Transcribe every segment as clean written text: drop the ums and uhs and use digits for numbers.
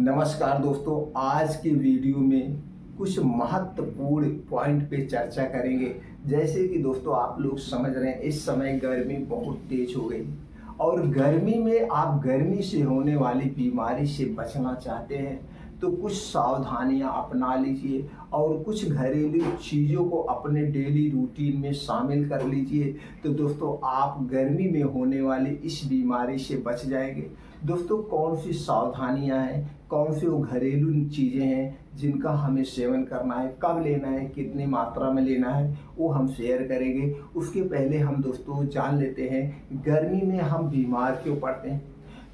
नमस्कार दोस्तों, आज की वीडियो में कुछ महत्वपूर्ण पॉइंट पे चर्चा करेंगे। जैसे कि दोस्तों आप लोग समझ रहे हैं इस समय गर्मी बहुत तेज हो गई और गर्मी में आप गर्मी से होने वाली बीमारी से बचना चाहते हैं तो कुछ सावधानियां अपना लीजिए और कुछ घरेलू चीज़ों को अपने डेली रूटीन में शामिल कर लीजिए। तो दोस्तों आप गर्मी में होने वाली इस बीमारी से बच जाएंगे। दोस्तों कौन सी सावधानियां हैं, कौन सी वो घरेलू चीज़ें हैं जिनका हमें सेवन करना है, कब लेना है, कितनी मात्रा में लेना है, वो हम शेयर करेंगे। उसके पहले हम दोस्तों जान लेते हैं गर्मी में हम बीमार क्यों पड़ते हैं।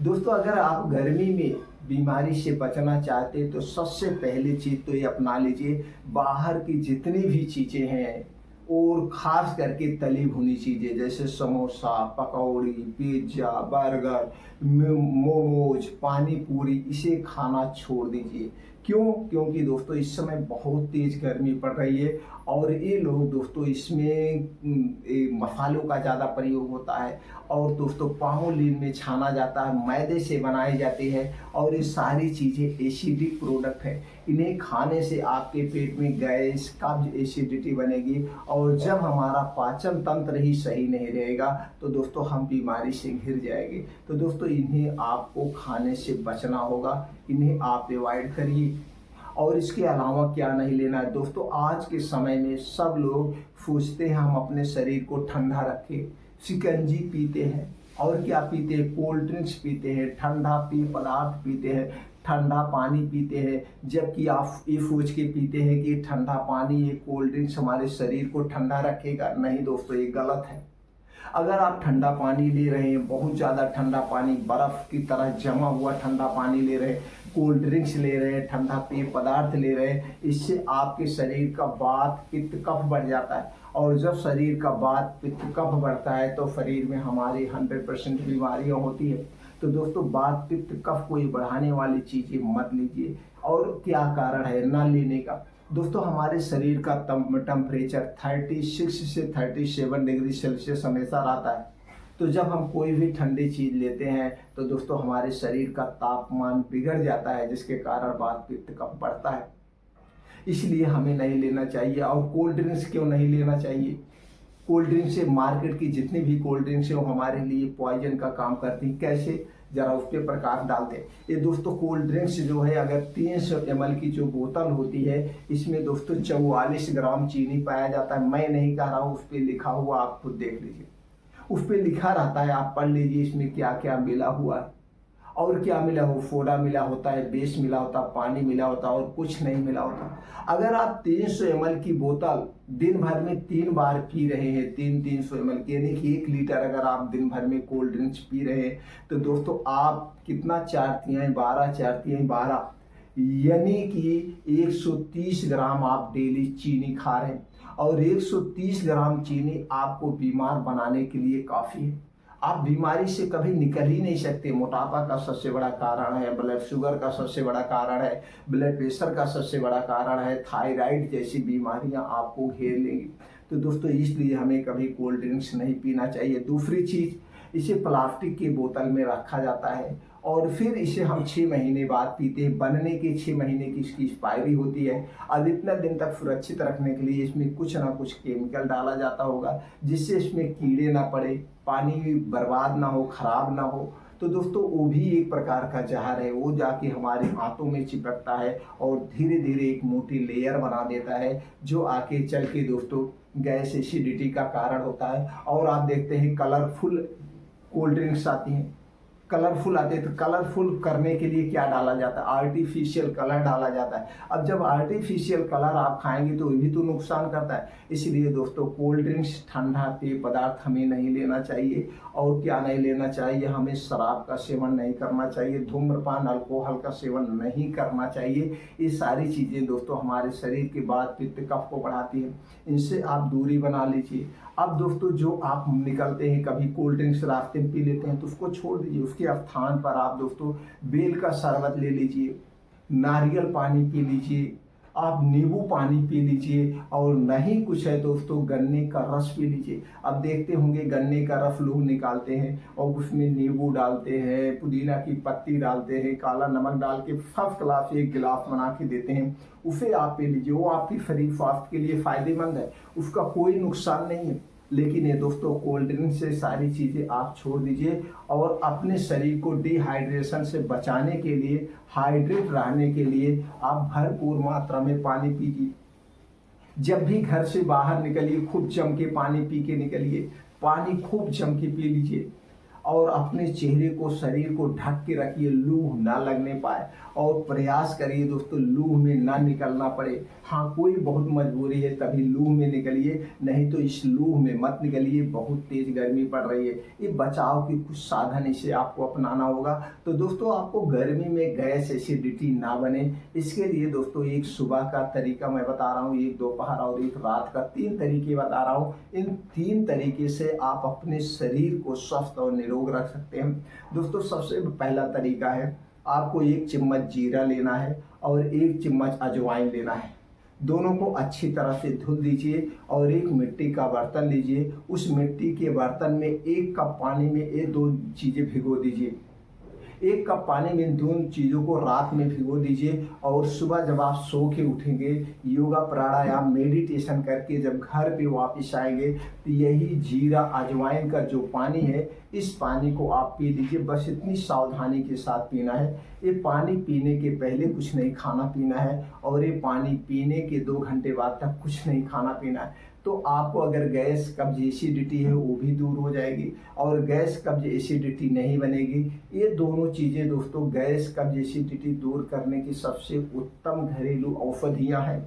दोस्तों अगर आप गर्मी में बीमारी से बचना चाहते हैं तो सबसे पहली चीज़ तो ये अपना लीजिए, बाहर की जितनी भी चीज़ें हैं और ख़ास करके तली भुनी चीज़ें जैसे समोसा, पकौड़ी, पिज्ज़ा, बर्गर, मोमोज, पानी पूरी, इसे खाना छोड़ दीजिए। क्यों? क्योंकि दोस्तों इस समय बहुत तेज़ गर्मी पड़ रही है और ये लोग दोस्तों इसमें मसालों का ज़्यादा प्रयोग होता है और दोस्तों पामोलिन में छाना जाता है, मैदे से बनाई जाती है और ये सारी चीज़ें एसिडिक प्रोडक्ट है। इन्हें खाने से आपके पेट में गैस, कब्ज, एसिडिटी बनेगी और जब हमारा पाचन तंत्र ही सही नहीं रहेगा तो दोस्तों हम बीमारी से घिर जाएंगे। तो दोस्तों इन्हें आपको खाने से बचना होगा, इन्हें आप अवॉइड करिए। और इसके अलावा क्या नहीं लेना है दोस्तों, आज के समय में सब लोग सोचते हैं हम अपने शरीर को ठंडा रखें, शिकंजी पीते हैं और क्या पीते हैं, कोल्ड ड्रिंक्स पीते हैं, ठंडा पेय पदार्थ पीते हैं, ठंडा पानी पीते हैं, जबकि आप ये सोच के पीते हैं कि ठंडा पानी, ये कोल्ड ड्रिंक्स हमारे शरीर को ठंडा रखेगा। नहीं दोस्तों, ये गलत है। अगर आप ठंडा पानी ले रहे हैं, बहुत ज़्यादा ठंडा पानी, बर्फ़ की तरह जमा हुआ ठंडा पानी ले रहे हैं, कोल्ड ड्रिंक्स ले रहे हैं, ठंडा पेय पदार्थ ले रहे हैं, इससे आपके शरीर का वात, पित्त, कफ बढ़ जाता है और जब शरीर का वात, पित्त, कफ बढ़ता है तो शरीर में हमारी 100% बीमारियां होती है। तो दोस्तों वात, पित्त, कफ को बढ़ाने वाली चीज़ें मत लीजिए। और क्या कारण है ना लेने का? दोस्तों हमारे शरीर का टेम्परेचर 36 से 37 डिग्री सेल्सियस हमेशा रहता है। तो जब हम कोई भी ठंडी चीज़ लेते हैं तो दोस्तों हमारे शरीर का तापमान बिगड़ जाता है, जिसके कारण वात, पित्त, कफ बढ़ता है। इसलिए हमें नहीं लेना चाहिए। और कोल्ड ड्रिंक्स क्यों नहीं लेना चाहिए? कोल्ड ड्रिंक से मार्केट की जितनी भी कोल्ड ड्रिंक्स है वो हमारे लिए पॉइजन का काम करती हैं। कैसे? जरा उस पर प्रकाश डालते हैं। ये दोस्तों कोल्ड ड्रिंक्स जो है, अगर 300 ml की जो बोतल होती है इसमें दोस्तों 44 ग्राम चीनी पाया जाता है। मैं नहीं कह रहा हूँ, उस पर लिखा हुआ आप खुद देख लीजिए, उस पर लिखा रहता है, आप पढ़ लीजिए इसमें क्या क्या मिला हुआ है। और क्या मिला हो, सोडा मिला होता है, बेस मिला होता है, पानी मिला होता है और कुछ नहीं मिला होता। अगर आप 300 ml की बोतल दिन भर में 3 बार पी रहे हैं, 300 ml की, यानी कि 1 लीटर अगर आप दिन भर में कोल्ड ड्रिंक्स पी रहे हैं तो दोस्तों आप कितना, 4 तिहाई 12, 4 तिहाई 12, यानी कि 130 ग्राम आप डेली चीनी खा रहे हैं और 130 ग्राम चीनी आपको बीमार बनाने के लिए काफ़ी है। आप बीमारी से कभी निकल ही नहीं सकते। मोटापा का सबसे बड़ा कारण है, ब्लड शुगर का सबसे बड़ा कारण है, ब्लड प्रेशर का सबसे बड़ा कारण है, थायराइड जैसी बीमारियां आपको घेर लेंगी। तो दोस्तों इसलिए हमें कभी कोल्ड ड्रिंक्स नहीं पीना चाहिए। दूसरी चीज़, इसे प्लास्टिक की बोतल में रखा जाता है और फिर इसे हम 6 महीने बाद पीते हैं। बनने के 6 महीने की इसकी एक्सपायरी होती है। अब इतना दिन तक सुरक्षित रखने के लिए इसमें कुछ ना कुछ केमिकल डाला जाता होगा जिससे इसमें कीड़े ना पड़े, पानी बर्बाद ना हो, खराब ना हो। तो दोस्तों वो भी एक प्रकार का जहर है, वो जाके हमारे हाथों में चिपकता है और धीरे धीरे एक मोटी लेयर बना देता है जो आके चल के दोस्तों गैस, एसिडिटी का कारण होता है। और आप देखते हैं कलरफुल कोल्ड ड्रिंक्स आती हैं, कलरफुल आते हैं, तो कलरफुल करने के लिए क्या डाला जाता है? आर्टिफिशियल कलर डाला जाता है। अब जब आर्टिफिशियल कलर आप खाएंगे तो ये भी तो नुकसान करता है। इसलिए दोस्तों कोल्ड ड्रिंक्स, ठंडा पेय पदार्थ हमें नहीं लेना चाहिए। और क्या नहीं लेना चाहिए? हमें शराब का सेवन नहीं करना चाहिए, धूम्रपान, अल्कोहल का सेवन नहीं करना चाहिए। ये सारी चीज़ें दोस्तों हमारे शरीर के वात, पित्त, कफ को बढ़ाती हैं, इनसे आप दूरी बना लीजिए। अब दोस्तों जो आप निकलते हैं, कभी कोल्ड ड्रिंक्स रास्ते में पी लेते हैं तो उसको छोड़ दीजिए। उसके स्थान पर आप दोस्तों बेल का शरबत ले लीजिए, नारियल पानी पी लीजिए आप नींबू पानी पी लीजिए, और नहीं कुछ है दोस्तों गन्ने का रस पी लीजिए। अब देखते होंगे गन्ने का रस लोग निकालते हैं और उसमें नींबू डालते हैं, पुदीना की पत्ती डालते हैं, काला नमक डाल के फर्स्ट क्लास एक गिलास बना के देते हैं, उसे आप पी लीजिए। वो आपकी शरीर स्वास्थ्य के लिए फायदेमंद है, उसका कोई नुकसान नहीं है। लेकिन ये दोस्तों कोल्ड ड्रिंक से सारी चीज़ें आप छोड़ दीजिए और अपने शरीर को डिहाइड्रेशन से बचाने के लिए, हाइड्रेट रहने के लिए आप भरपूर मात्रा में पानी पीजिए। जब भी घर से बाहर निकलिए खूब जम के पानी पी के निकलिए, पानी खूब जम के पी लीजिए और अपने चेहरे को, शरीर को ढक के रखिए, लू ना लगने पाए, और प्रयास करिए दोस्तों लू में ना निकलना पड़े। हाँ, कोई बहुत मजबूरी है तभी लू में निकलिए, नहीं तो इस लू में मत निकलिए, बहुत तेज गर्मी पड़ रही है। ये बचाव की कुछ साधन इसे आपको अपनाना होगा। तो दोस्तों आपको गर्मी में गैस एसिडिटी ना बने, इसके लिए दोस्तों एक सुबह का तरीका मैं बता रहा हूँ, एक दोपहर और एक रात का, 3 तरीके बता रहा हूँ। इन 3 तरीके से आप अपने शरीर को स्वस्थ और निरोग रख सकते हैं। दोस्तों सबसे पहला तरीका है, आपको 1 चम्मच जीरा लेना है और 1 चम्मच अजवाइन लेना है। दोनों को अच्छी तरह से धुल दीजिए और एक मिट्टी का बर्तन लीजिए। उस मिट्टी के बर्तन में 1 कप पानी में ये 2 चीज़ें भिगो दीजिए। 1 कप पानी में दोनों चीज़ों को रात में भिगो दीजिए, और सुबह जब आप सो के उठेंगे, योगा प्राणायाम मेडिटेशन करके जब घर पे वापस आएंगे, तो यही जीरा अजवाइन का जो पानी है, इस पानी को आप पी लीजिए। बस इतनी सावधानी के साथ पीना है। ये पानी पीने के पहले कुछ नहीं खाना पीना है, और ये पानी पीने के 2 घंटे बाद तक कुछ नहीं खाना पीना है। तो आपको अगर गैस कब्ज एसिडिटी है वो भी दूर हो जाएगी, और गैस कब्ज एसिडिटी नहीं बनेगी। ये दोनों चीज़ें दोस्तों गैस कब्ज एसिडिटी दूर करने की सबसे उत्तम घरेलू औषधियाँ हैं।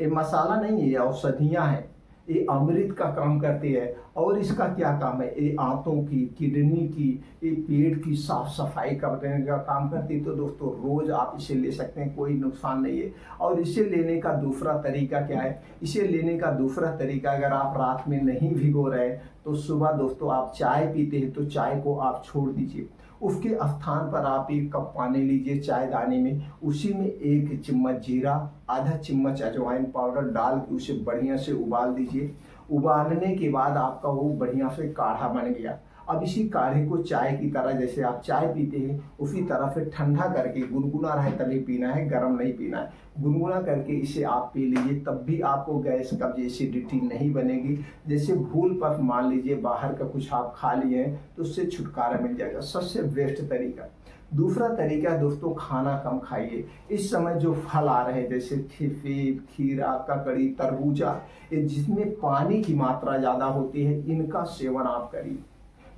ये मसाला नहीं है, ये औषधियाँ हैं। ये अमृत का काम करती है। और इसका क्या काम है, ये आंतों की, किडनी की, ये पेट की साफ सफाई करने का काम करती है। तो दोस्तों रोज आप इसे ले सकते हैं, कोई नुकसान नहीं है। और इसे लेने का दूसरा तरीका क्या है, इसे लेने का दूसरा तरीका, अगर आप रात में नहीं भिगो रहे तो सुबह दोस्तों आप चाय पीते हैं तो चाय को आप छोड़ दीजिए। उसके स्थान पर आप 1 कप पानी लीजिए चायदानी में, उसी में 1 चम्मच जीरा, आधा चम्मच अजवाइन पाउडर डाल के उसे बढ़िया से उबाल दीजिए। उबालने के बाद आपका वो बढ़िया से काढ़ा बन गया। अब इसी काढ़े को चाय की तरह, जैसे आप चाय पीते हैं उसी तरह से ठंडा करके, गुनगुना रहे तभी पीना है, गर्म नहीं पीना है, गुनगुना करके इसे आप पी लीजिए। तब भी आपको गैस कब्ज एसिडिटी नहीं बनेगी। जैसे भूल पर मान लीजिए बाहर का कुछ आप खा लिए हैं तो उससे छुटकारा मिल जाएगा, सबसे बेस्ट तरीका। दूसरा तरीका दोस्तों, खाना कम खाइए। इस समय जो फल आ रहे हैं जैसे सेब, खीरा, ककड़ी, तरबूजा, ये जिसमें पानी की मात्रा ज़्यादा होती है, इनका सेवन आप करिए।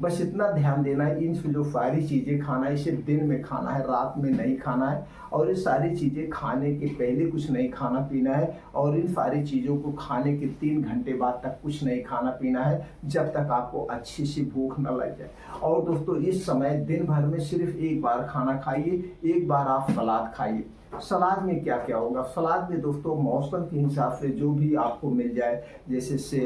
बस इतना ध्यान देना है, इन जो सारी चीज़ें खाना है इसे दिन में खाना है, रात में नहीं खाना है। और ये सारी चीज़ें खाने के पहले कुछ नहीं खाना पीना है, और इन सारी चीज़ों को खाने के 3 घंटे बाद तक कुछ नहीं खाना पीना है, जब तक आपको अच्छी सी भूख न लग जाए। और दोस्तों इस समय दिन भर में सिर्फ 1 बार खाना खाइए, 1 बार आप सलाद खाइए। सलाद में क्या क्या होगा, सलाद में दोस्तों मौसम के हिसाब से जो भी आपको मिल जाए, जैसे से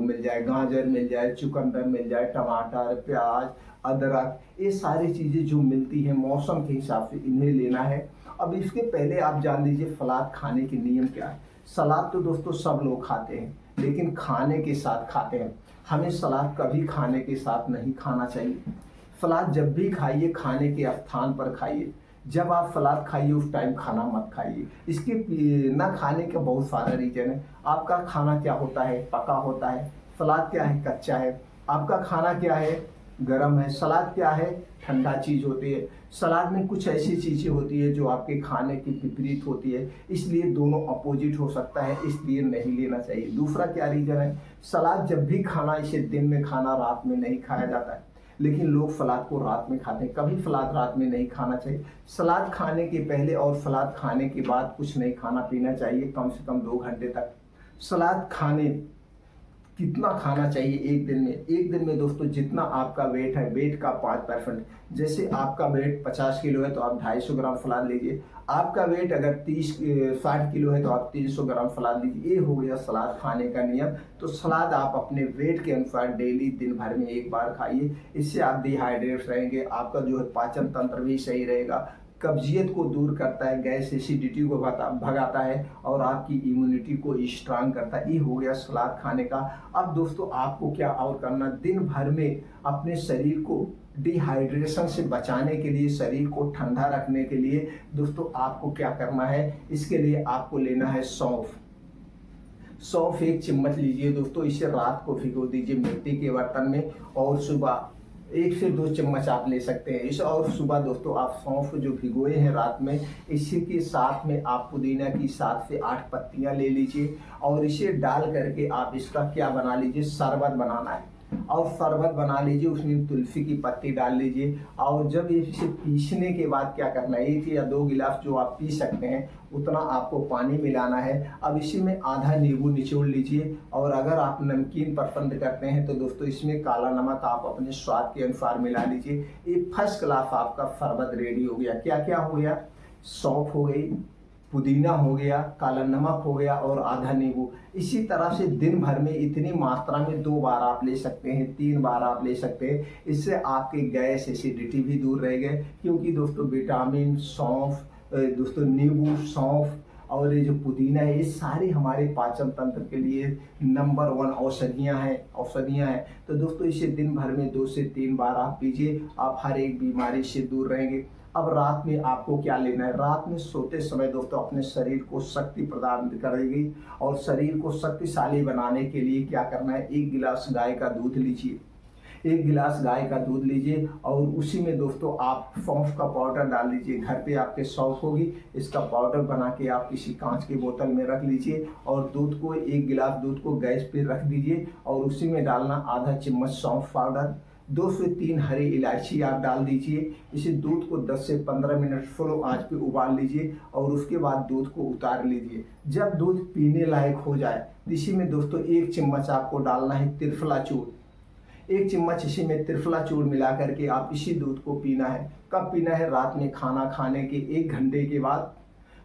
मिल जाए, गाजर मिल जाए, चुकंदर मिल जाए, टमाटर, प्याज, अदरक, ये सारी चीज़ें जो मिलती हैं मौसम के हिसाब से इन्हें लेना है। अब इसके पहले आप जान लीजिए सलाद खाने के नियम क्या है। सलाद तो दोस्तों सब लोग खाते हैं, लेकिन खाने के साथ खाते हैं। हमें सलाद कभी खाने के साथ नहीं खाना चाहिए। सलाद जब भी खाइए खाने के स्थान पर खाइए। जब आप सलाद खाइए उस टाइम खाना मत खाइए। इसके ना खाने का बहुत सारा रीजन है। आपका खाना क्या होता है, पका होता है। सलाद क्या है, कच्चा है। आपका खाना क्या है, गरम है। सलाद क्या है, ठंडा चीज़ होती है। सलाद में कुछ ऐसी चीज़ें होती है जो आपके खाने के विपरीत होती है, इसलिए दोनों अपोजिट हो सकता है, इसलिए नहीं लेना चाहिए। दूसरा क्या रीज़न है, सलाद जब भी खाना, इसे दिन में खाना, रात में नहीं खाया जाता है, लेकिन लोग सलाद को रात में खाते हैं। कभी सलाद रात में नहीं खाना चाहिए। सलाद खाने के पहले और सलाद खाने के बाद कुछ नहीं खाना पीना चाहिए, कम से कम 2 घंटे तक। सलाद खाने कितना खाना चाहिए एक दिन में, एक दिन में दोस्तों जितना आपका वेट है, वेट का 5%। जैसे आपका वेट 50 किलो है तो आप 250 ग्राम सलाद लीजिए। आपका वेट अगर 60 किलो है तो आप 300 ग्राम सलाद लीजिए। ये हो गया सलाद खाने का नियम। तो सलाद आप अपने वेट के अनुसार डेली दिन भर में 1 बार खाइए। इससे आप डिहाइड्रेट रहेंगे, आपका जो है पाचन तंत्र भी सही रहेगा, कब्जियत को दूर करता है, गैस एसिडिटी को भगाता है और आपकी इम्यूनिटी को स्ट्रांग करता है। ये हो गया सलाद खाने का। अब दोस्तों आपको क्या और करना, दिन भर में अपने शरीर को डिहाइड्रेशन से बचाने के लिए, शरीर को ठंडा रखने के लिए दोस्तों आपको क्या करना है, इसके लिए आपको लेना है सौंफ। सौंफ 1 चम्मच लीजिए दोस्तों, इसे रात को भिगो दीजिए मिट्टी के बर्तन में और सुबह 1 से 2 चम्मच आप ले सकते हैं इस। और सुबह दोस्तों आप सौंफ जो भिगोए हैं रात में, इसी के साथ में आप पुदीना की 7 से 8 पत्तियां ले लीजिए और इसे डाल करके आप इसका क्या बना लीजिए, शरबत बनाना है। और शरबत बना लीजिए, उसमें तुलसी की पत्ती डाल लीजिए और जब इसे पीसने के बाद क्या करना है, 1 या 2 गिलास जो आप पी सकते हैं उतना आपको पानी मिलाना है। अब इसी में आधा नींबू निचोड़ लीजिए और अगर आप नमकीन पसंद करते हैं तो दोस्तों इसमें काला नमक आप अपने स्वाद के अनुसार मिला लीजिए। ये फर्स्ट क्लास आपका शरबत रेडी हो गया। क्या क्या हो गया, सौंफ हो गई, पुदीना हो गया, काला नमक हो गया और आधा नींबू। इसी तरह से दिन भर में इतनी मात्रा में 2 बार आप ले सकते हैं, 3 बार आप ले सकते हैं। इससे आपके गैस एसिडिटी भी दूर रहेगा, क्योंकि दोस्तों विटामिन, सौंफ, दोस्तों नींबू, सौंफ और ये जो पुदीना है, ये सारी हमारे पाचन तंत्र के लिए नंबर 1 औषधियाँ हैं। तो दोस्तों इसे दिन भर में 2 से 3 बार आप पीजिए, आप हर एक बीमारी से दूर रहेंगे। अब रात में आपको क्या लेना है, रात में सोते समय दोस्तों अपने शरीर को शक्ति प्रदान करेगी और शरीर को शक्तिशाली बनाने के लिए क्या करना है, 1 गिलास गाय का दूध लीजिए। 1 गिलास गाय का दूध लीजिए और उसी में दोस्तों आप सौंफ का पाउडर डाल लीजिए। घर पे आपके सौंफ होगी, इसका पाउडर बना के आप किसी कांच की बोतल में रख लीजिए और दूध को 1 गिलास दूध को गैस पे रख दीजिए और उसी में डालना आधा चम्मच सौंफ पाउडर, 2 से 3 हरी इलायची आप डाल दीजिए। इसे दूध को 10 से 15 मिनट स्लो आंच पे उबाल लीजिए और उसके बाद दूध को उतार लीजिए। जब दूध पीने लायक हो जाए इसी में दोस्तों 1 चम्मच आपको डालना है त्रिफला चूर्ण। 1 चम्मच इसी में त्रिफला चूर्ण मिला करके आप इसी दूध को पीना है। कब पीना है, रात में खाना खाने के 1 घंटे के बाद।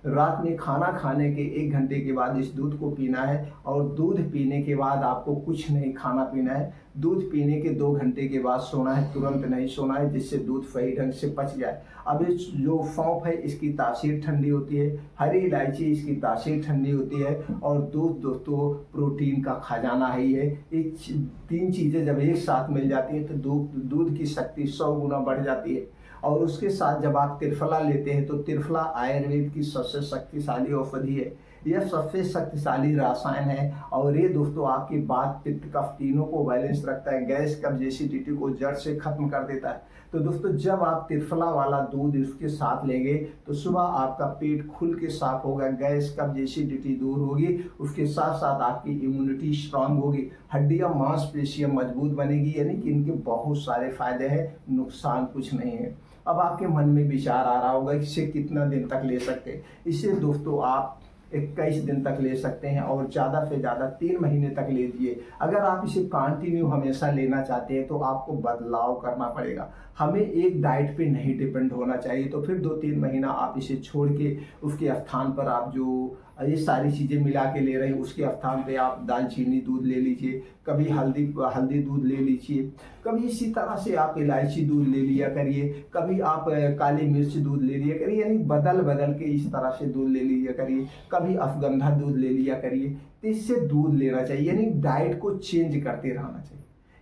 रात में खाना खाने के 1 घंटे के बाद इस दूध को पीना है और दूध पीने के बाद आपको कुछ नहीं खाना पीना है। दूध पीने के 2 घंटे के बाद सोना है, तुरंत नहीं सोना है, जिससे दूध सही ढंग से पच जाए। अब इस जो सौंफ है इसकी तासीर ठंडी होती है, हरी इलायची इसकी तासीर ठंडी होती है और दूध दोस्तों प्रोटीन का खजाना है। ये 3 चीज़ें जब एक साथ मिल जाती हैं तो दूध की शक्ति 100 गुना बढ़ जाती है। और उसके साथ जब आप त्रिफला लेते हैं तो त्रिफला आयुर्वेद की सबसे शक्तिशाली औषधि है। यह सबसे शक्तिशाली रसायन है और ये दोस्तों आपकी वात, पित्त, कफ तीनों को बैलेंस रखता है, गैस, कब्ज, एसिडिटी को जड़ से खत्म कर देता है। तो दोस्तों जब आप त्रिफला वाला दूध इसके साथ लेंगे तो सुबह आपका पेट खुल के साफ होगा, गैस, कब्ज, एसिडिटी दूर होगी। उसके साथ साथ आपकी इम्यूनिटी स्ट्रांग होगी, हड्डियां, मांसपेशियां मजबूत बनेगी। यानी कि इनके बहुत सारे फायदे हैं, नुकसान कुछ नहीं है। अब आपके मन में विचार आ रहा होगा कि इसे कितना दिन तक ले सकते हैं। इसे दोस्तों आप 21 दिन तक ले सकते हैं और ज़्यादा से ज़्यादा 3 महीने तक लीजिए। अगर आप इसे कंटिन्यू हमेशा लेना चाहते हैं तो आपको बदलाव करना पड़ेगा। हमें एक डाइट पे नहीं डिपेंड होना चाहिए। तो फिर 2-3 महीना आप इसे छोड़ के उसके स्थान पर आप जो ये सारी चीज़ें मिला के ले रहे हैं उसके स्थान पे आप दालचीनी दूध ले लीजिए, कभी हल्दी दूध ले लीजिए, कभी इसी तरह से आप इलायची दूध ले लिया करिए, कभी आप काली मिर्च दूध ले लिया करिए। यानी बदल बदल के इस तरह से दूध ले लिया करिए, कभी अश्वगंधा दूध ले लिया करिए। तो इससे दूध लेना चाहिए, यानी डाइट को चेंज करते रहना चाहिए,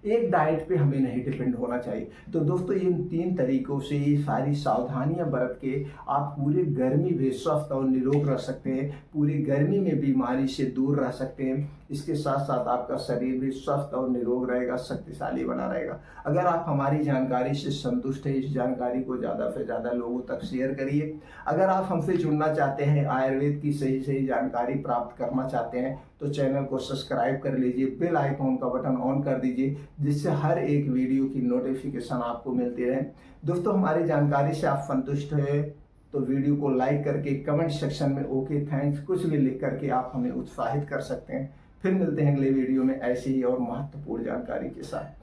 एक डाइट पे हमें नहीं डिपेंड होना चाहिए। तो दोस्तों इन 3 तरीकों से ये सारी सावधानियां बरत के आप पूरे गर्मी में स्वस्थ और निरोग रह सकते हैं, पूरी गर्मी में बीमारी से दूर रह सकते हैं। इसके साथ साथ आपका शरीर भी स्वस्थ और निरोग रहेगा, शक्तिशाली बना रहेगा। अगर आप हमारी जानकारी से संतुष्ट हैं, इस जानकारी को ज़्यादा से ज़्यादा लोगों तक शेयर करिए। अगर आप हमसे जुड़ना चाहते हैं, आयुर्वेद की सही जानकारी प्राप्त करना चाहते हैं तो चैनल को सब्सक्राइब कर लीजिए, बेल आइकॉन का बटन ऑन कर दीजिए, जिससे हर एक वीडियो की नोटिफिकेशन आपको मिलती रहे। दोस्तों हमारी जानकारी से आप संतुष्ट हैं तो वीडियो को लाइक करके कमेंट सेक्शन में ओके थैंक्स कुछ भी लिख करके आप हमें उत्साहित कर सकते हैं। फिर मिलते हैं अगले वीडियो में ऐसी ही और महत्वपूर्ण जानकारी के साथ।